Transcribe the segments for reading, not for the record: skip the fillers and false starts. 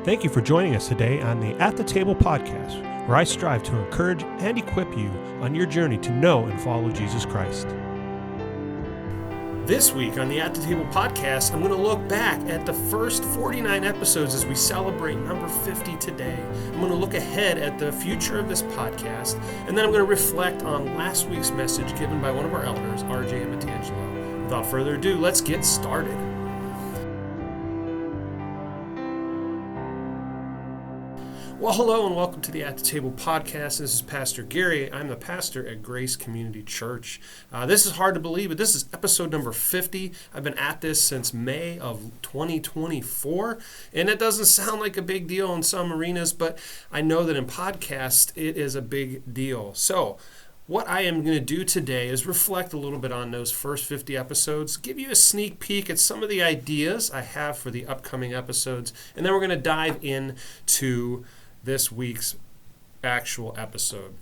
Thank you for joining us today on the At the Table podcast, where I strive to encourage and equip you on your journey to know and follow Jesus Christ. This week on the At the Table podcast, I'm going to look back at the first 49 episodes as we celebrate number 50 today. I'm going to look ahead at the future of this podcast, and then I'm going to reflect on last week's message given by one of our elders, RJ Amatangelo. Without further ado, let's get started. Well, hello and welcome to the At the Table podcast. This is Pastor Gary. I'm the pastor at Grace Community Church. This is hard to believe, but this is episode number 50. I've been at this since May of 2024, and it doesn't sound like a big deal in some arenas, but I know that in podcast, it is a big deal. So what I am going to do today is reflect a little bit on those first 50 episodes, give you a sneak peek at some of the ideas I have for the upcoming episodes, and then we're going to dive into this week's actual episode.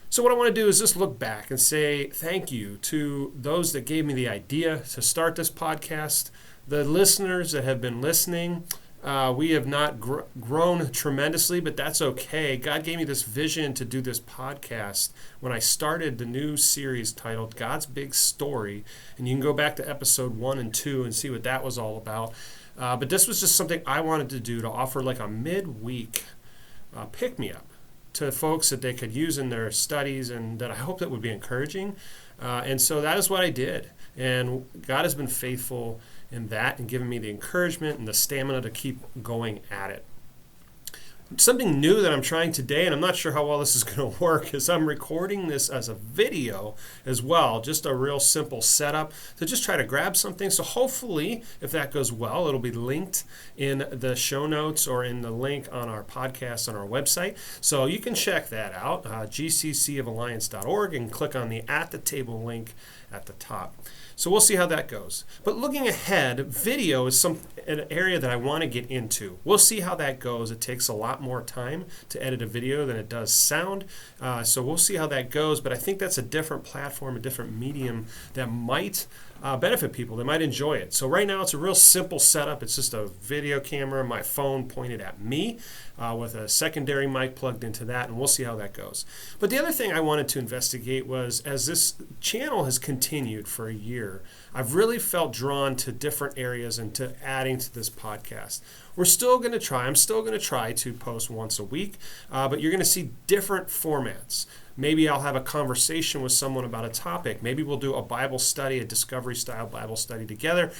So what I want to do is just look back and say thank you to those that gave me the idea to start this podcast, the listeners that have been listening. We have not grown tremendously, but that's okay. God gave me this vision to do this podcast when I started the new series titled God's Big Story, and you can go back to episode 1 and 2 and see what that was all about. But this was just something I wanted to do to offer like a midweek pick-me-up to folks that they could use in their studies and that I hope that would be encouraging. And so that is what I did. And God has been faithful in that and given me the encouragement and the stamina to keep going at it. Something new that I'm trying today, and I'm not sure how well this is going to work, is I'm recording this as a video as well, just a real simple setup to just try to grab something. So hopefully, if that goes well, it'll be linked in the show notes or in the link on our podcast on our website. So you can check that out, gccofalliance.org, and click on the At the Table link at the top. So we'll see how that goes. But looking ahead, video is an area that I want to get into. We'll see how that goes. It takes a lot more time to edit a video than it does sound. So we'll see how that goes. But I think that's a different platform, a different medium that might benefit people. They might enjoy it. So right now it's a real simple setup. It's just a video camera, my phone pointed at me with a secondary mic plugged into that, and we'll see how that goes. But the other thing I wanted to investigate was, as this channel has continued for a year, I've really felt drawn to different areas and to adding to this podcast. I'm still going to try to post once a week, but you're going to see different formats. Maybe I'll have a conversation with someone about a topic. Maybe we'll do a Bible study, a discovery-style Bible study together.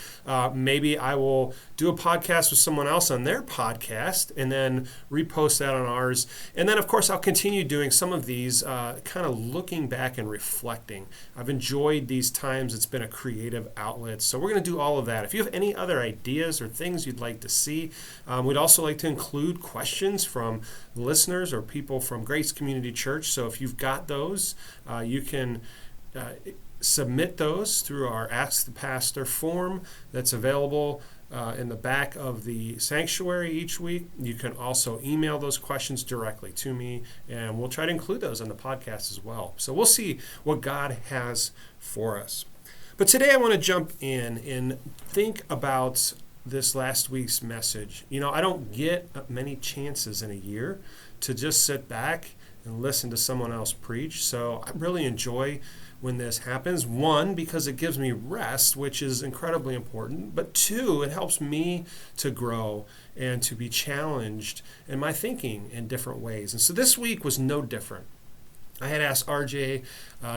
Maybe I will do a podcast with someone else on their podcast and then repost that on ours. And then, of course, I'll continue doing some of these, kind of looking back and reflecting. I've enjoyed these times. It's been a creative outlet. So we're going to do all of that. If you have any other ideas or things you'd like to see, we'd also like to include questions from listeners or people from Grace Community Church. So if you've got those, you can submit those through our Ask the Pastor form that's available in the back of the sanctuary each week. You can also email those questions directly to me, and we'll try to include those on the podcast as well. So we'll see what God has for us. But today I want to jump in and think about this last week's message. You know, I don't get many chances in a year to just sit back and listen to someone else preach. So I really enjoy when this happens. One, because it gives me rest, which is incredibly important. But two, it helps me to grow and to be challenged in my thinking in different ways. And so this week was no different. I had asked RJ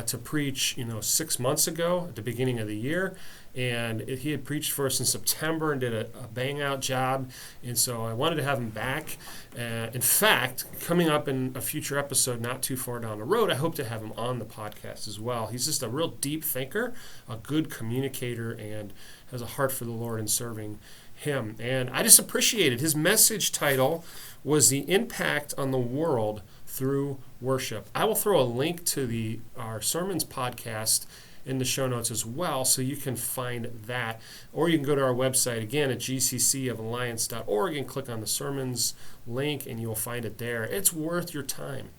to preach, 6 months ago at the beginning of the year, and he had preached for us in September and did a bang-out job, and so I wanted to have him back. In fact, coming up in a future episode not too far down the road, I hope to have him on the podcast as well. He's just a real deep thinker, a good communicator, and has a heart for the Lord and serving Him. And I just appreciated his message title was The Impact on the World Through Worship. I will throw a link to our sermons podcast in the show notes as well, so you can find that. Or you can go to our website, again, at gccofalliance.org, and click on the sermons link, and you'll find it there. It's worth your time.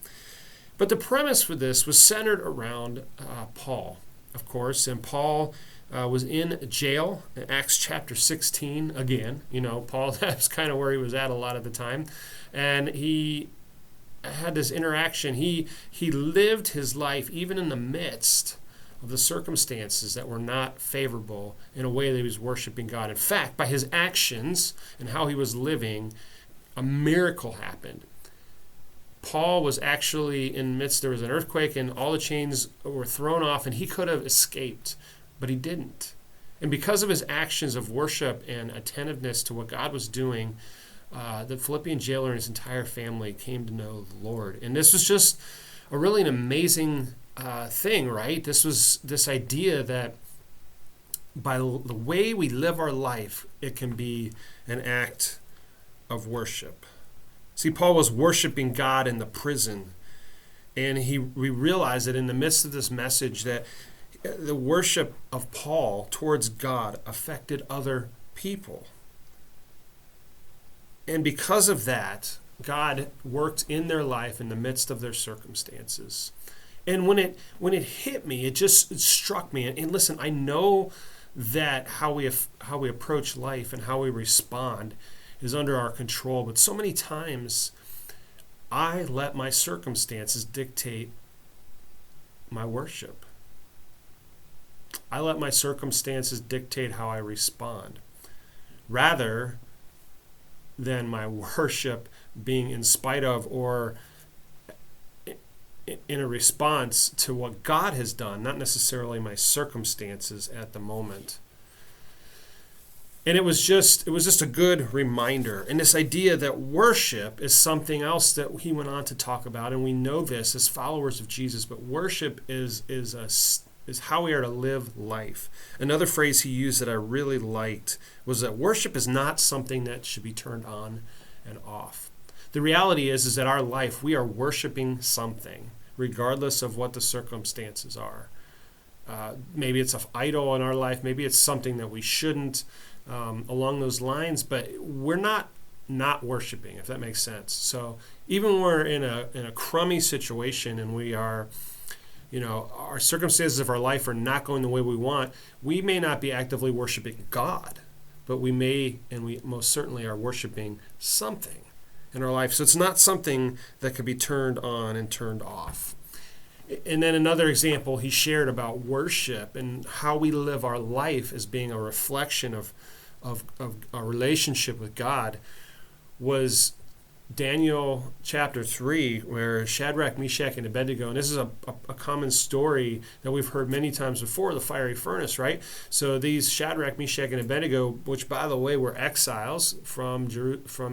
But the premise for this was centered around Paul, of course, and Paul was in jail in Acts chapter 16 again. Paul, that's kind of where he was at a lot of the time. And he had this interaction. He lived his life even in the midst of the circumstances that were not favorable in a way that he was worshiping God. In fact, by his actions and how he was living, a miracle happened. Paul was actually in the midst, there was an earthquake and all the chains were thrown off and he could have escaped, but he didn't. And because of his actions of worship and attentiveness to what God was doing, the Philippian jailer and his entire family came to know the Lord. And this was just really an amazing thing, right? This was this idea that by the way we live our life, it can be an act of worship. See, Paul was worshiping God in the prison, and we realized that in the midst of this message that the worship of Paul towards God affected other people. And because of that, God worked in their life in the midst of their circumstances. And when it hit me, it struck me. And listen, I know that how we approach life and how we respond is under our control. But so many times, I let my circumstances dictate my worship. I let my circumstances dictate how I respond, rather than my worship being in spite of or in a response to what God has done, not necessarily my circumstances at the moment. And it was just a good reminder. And this idea that worship is something else that he went on to talk about, and we know this as followers of Jesus, but worship is how we are to live life. Another phrase he used that I really liked was that worship is not something that should be turned on and off. The reality is that our life, we are worshiping something, regardless of what the circumstances are. Maybe it's an idol in our life. Maybe it's something that we shouldn't, along those lines. But we're not worshiping, if that makes sense. So even when we're in a crummy situation and we are, our circumstances of our life are not going the way we want, we may not be actively worshiping God, but we may, and we most certainly are worshiping something in our life. So it's not something that could be turned on and turned off. And then another example he shared about worship and how we live our life as being a reflection of our relationship with God was Daniel chapter 3, where Shadrach, Meshach, and Abednego, and this is a common story that we've heard many times before, the fiery furnace, right? So these Shadrach, Meshach, and Abednego, which by the way were exiles from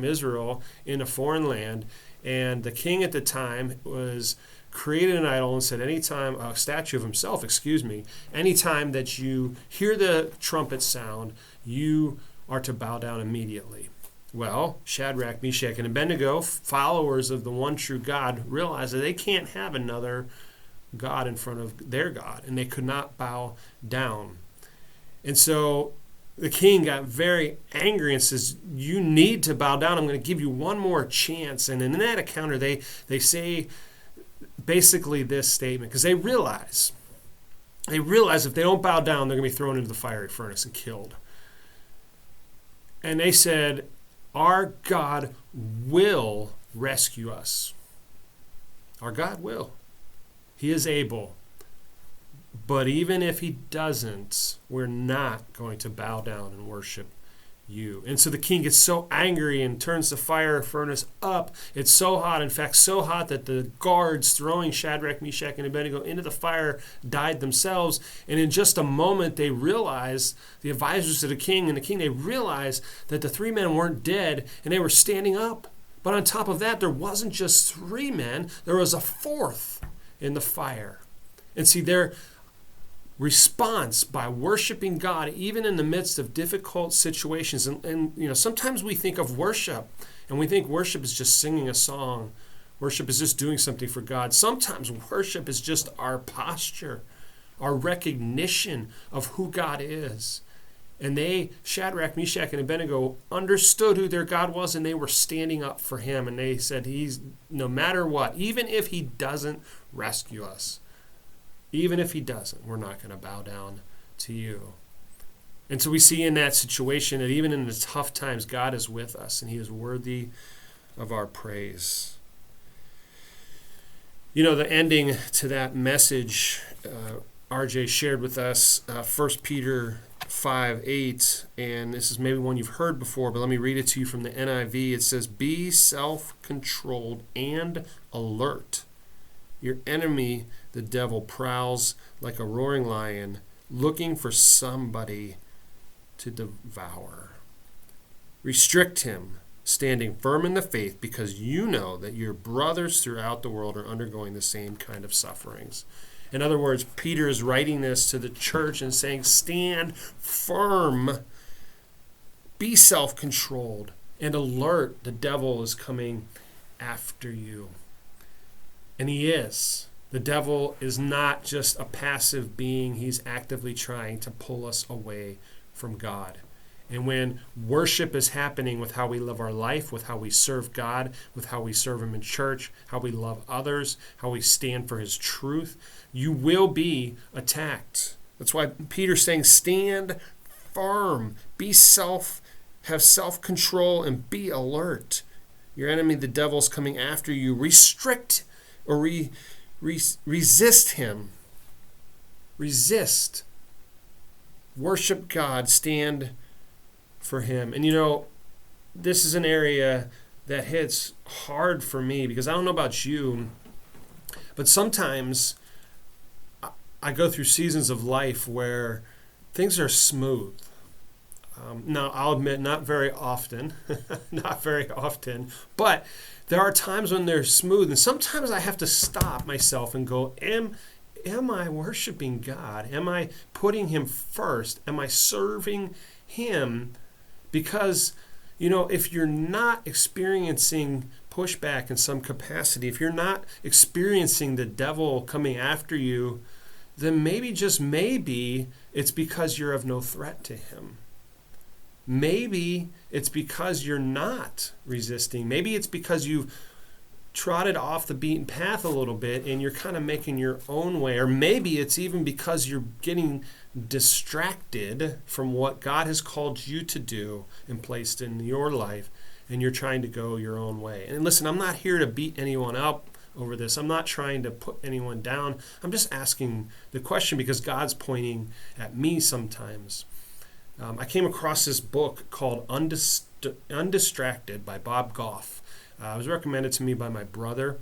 Israel in a foreign land, and the king at the time was created an idol and said anytime, a statue of himself, anytime that you hear the trumpet sound, you are to bow down immediately. Well, Shadrach, Meshach, and Abednego, followers of the one true God, realized that they can't have another God in front of their God, and they could not bow down. And so the king got very angry and says, you need to bow down. I'm going to give you one more chance. And in that encounter, they say basically this statement, because they realize if they don't bow down, they're going to be thrown into the fiery furnace and killed. And they said, our God will rescue us. Our God will. He is able. But even if he doesn't, we're not going to bow down and worship you. And so the king gets so angry and turns the fire furnace up. It's so hot, in fact, so hot that the guards throwing Shadrach, Meshach, and Abednego into the fire died themselves. And in just a moment, they realized, the advisors of the king, they realized that the three men weren't dead and they were standing up. But on top of that, there wasn't just three men, there was a fourth in the fire. And see, their response by worshiping God, even in the midst of difficult situations. And sometimes we think of worship, and we think worship is just singing a song. Worship is just doing something for God. Sometimes worship is just our posture, our recognition of who God is. And Shadrach, Meshach, and Abednego, understood who their God was, and they were standing up for him. And they said, he's no matter what, even if he doesn't rescue us, even if he doesn't, we're not going to bow down to you. And so we see in that situation that even in the tough times, God is with us and he is worthy of our praise. You know, the ending to that message, RJ shared with us 1 Peter 5:8, and this is maybe one you've heard before, but let me read it to you from the NIV. It says, "Be self-controlled and alert. Your enemy, the devil, prowls like a roaring lion, looking for somebody to devour. Restrict him, standing firm in the faith, because you know that your brothers throughout the world are undergoing the same kind of sufferings." In other words, Peter is writing this to the church and saying, stand firm, be self-controlled, and alert. The devil is coming after you. And he is. The devil is not just a passive being. He's actively trying to pull us away from God. And when worship is happening with how we live our life, with how we serve God, with how we serve him in church, how we love others, how we stand for his truth, you will be attacked. That's why Peter's saying, stand firm, have self-control, and be alert. Your enemy, the devil's coming after you. Restrict or resist him. Resist. Worship God. Stand for him. And you know, this is an area that hits hard for me because I don't know about you, but sometimes I go through seasons of life where things are smooth. Now, I'll admit, not very often, but there are times when they're smooth, and sometimes I have to stop myself and go, am I worshiping God? Am I putting him first? Am I serving him? Because, you know, if you're not experiencing pushback in some capacity, if you're not experiencing the devil coming after you, then maybe, just maybe, it's because you're of no threat to him. Maybe it's because you're not resisting. Maybe it's because you've trotted off the beaten path a little bit and you're kind of making your own way. Or maybe it's even because you're getting distracted from what God has called you to do and placed in your life, and you're trying to go your own way. And listen, I'm not here to beat anyone up over this. I'm not trying to put anyone down. I'm just asking the question because God's pointing at me sometimes. I came across this book called Undistracted by Bob Goff. It was recommended to me by my brother.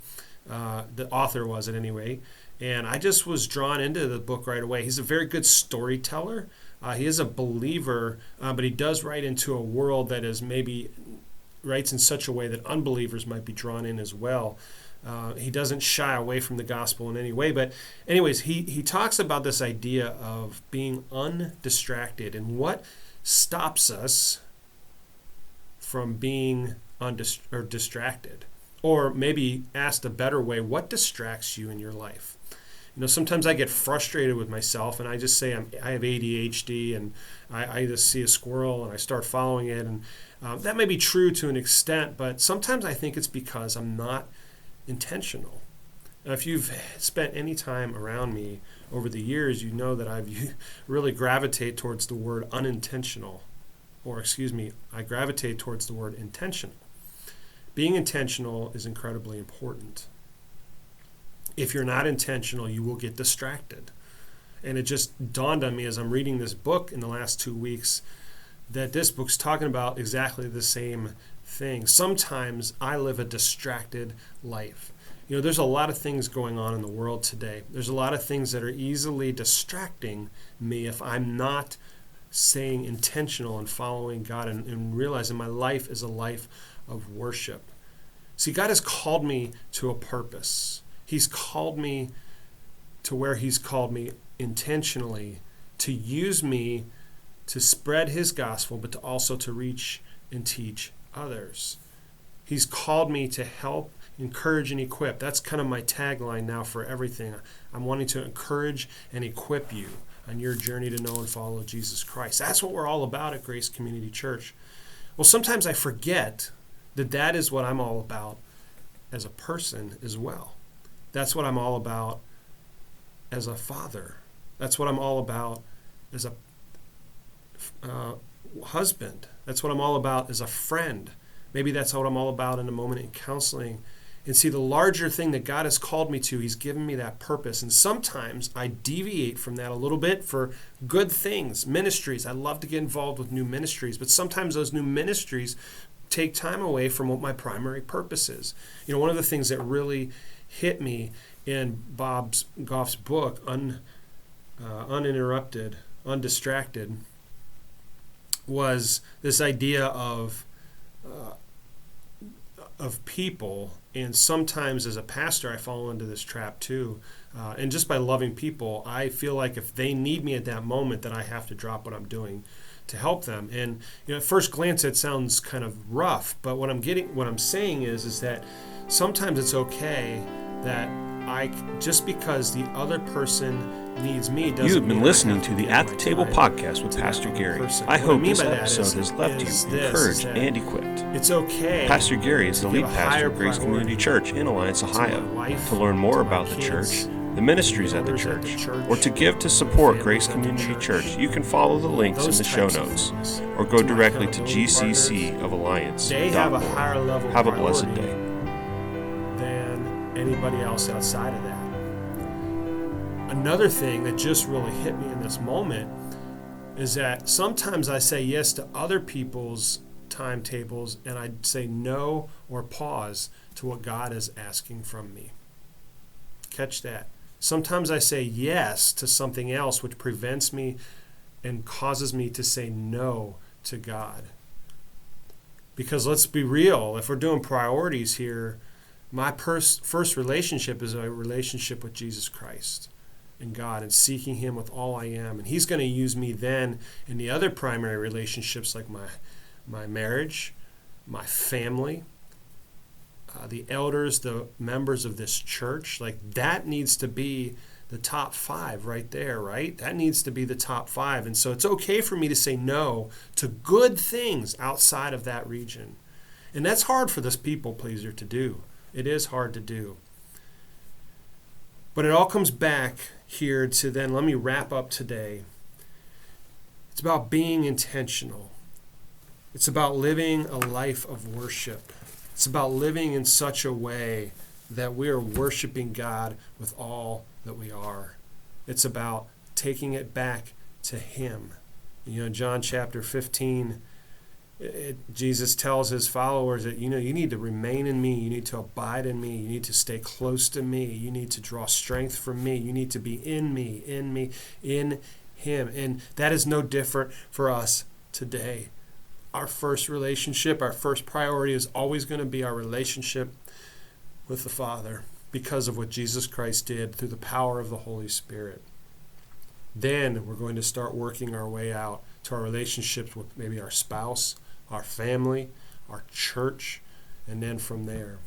The author was at any rate. And I just was drawn into the book right away. He's a very good storyteller. He is a believer, but he does write into a world that is maybe writes in such a way that unbelievers might be drawn in as well. He doesn't shy away from the gospel in any way. But anyways, he talks about this idea of being undistracted and what stops us from being distracted. Or maybe asked a better way, what distracts you in your life? You know, sometimes I get frustrated with myself and I just say I have ADHD and I just see a squirrel and I start following it. And that may be true to an extent, but sometimes I think it's because I'm not intentional. Now, if you've spent any time around me over the years, you know that I've really gravitate towards the word unintentional. I gravitate towards the word intentional. Being intentional is incredibly important. If you're not intentional, you will get distracted. And it just dawned on me as I'm reading this book in the last 2 weeks that this book's talking about exactly the same thing. Sometimes I live a distracted life. You know, there's a lot of things going on in the world today. There's a lot of things that are easily distracting me if I'm not staying intentional and following God and realizing my life is a life of worship. See, God has called me to a purpose. He's called me to where he's called me intentionally to use me to spread his gospel, but to also to reach and teach others. He's called me to help, encourage, and equip. That's kind of my tagline now for everything. I'm wanting to encourage and equip you on your journey to know and follow Jesus Christ. That's what we're all about at Grace Community Church. Well, sometimes I forget that is what I'm all about as a person as well. That's what I'm all about as a father. That's what I'm all about as a husband. That's what I'm all about as a friend. Maybe that's what I'm all about in a moment in counseling. And see, the larger thing that God has called me to, he's given me that purpose. And sometimes I deviate from that a little bit for good things, ministries. I love to get involved with new ministries, but sometimes those new ministries take time away from what my primary purpose is. You know, one of the things that really hit me in Bob Goff's book, Uninterrupted, Undistracted, was this idea of people. And sometimes as a pastor, I fall into this trap too. And just by loving people, I feel like if they need me at that moment, that I have to drop what I'm doing to help them. And you know, at first glance, it sounds kind of rough, but what I'm saying is that sometimes it's okay that just because the other person needs me doesn't. You have been listening to the At the Table podcast with Pastor Gary. I hope this episode has left you encouraged and equipped. It's okay. Pastor Gary is the lead pastor of Grace Community Church in Alliance, Ohio. To learn more about the church, the ministries at the church, or to give to support Grace Community Church, you can follow the links in the show notes or go directly to gccofalliance.org. They have a higher level Have a blessed day. Than anybody else outside of that. Another thing that just really hit me in this moment is that sometimes I say yes to other people's timetables and I say no or pause to what God is asking from me. Catch that. Sometimes I say yes to something else which prevents me and causes me to say no to God. Because let's be real, if we're doing priorities here, my first relationship is a relationship with Jesus Christ and God, and seeking him with all I am. And he's going to use me then in the other primary relationships like my marriage, my family, the elders, the members of this church. Like that needs to be the top 5 right there, right? That needs to be the top 5. And so it's okay for me to say no to good things outside of that region. And that's hard for this people pleaser to do. It is hard to do. But it all comes back here to then, let me wrap up today. It's about being intentional. It's about living a life of worship. It's about living in such a way that we are worshiping God with all that we are. It's about taking it back to him. You know, John chapter 15, Jesus tells his followers that, you need to remain in me. You need to abide in me. You need to stay close to me. You need to draw strength from me. You need to be in me, in him. And that is no different for us today. Our first relationship, our first priority is always going to be our relationship with the Father because of what Jesus Christ did through the power of the Holy Spirit. Then we're going to start working our way out to our relationships with maybe our spouse, our family, our church, and then from there.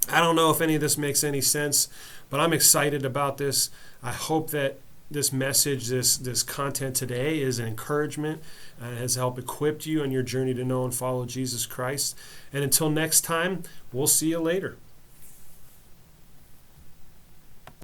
I don't know if any of this makes any sense, but I'm excited about this. I hope that this message, this content today is an encouragement and has helped equip you on your journey to know and follow Jesus Christ. And until next time, we'll see you later.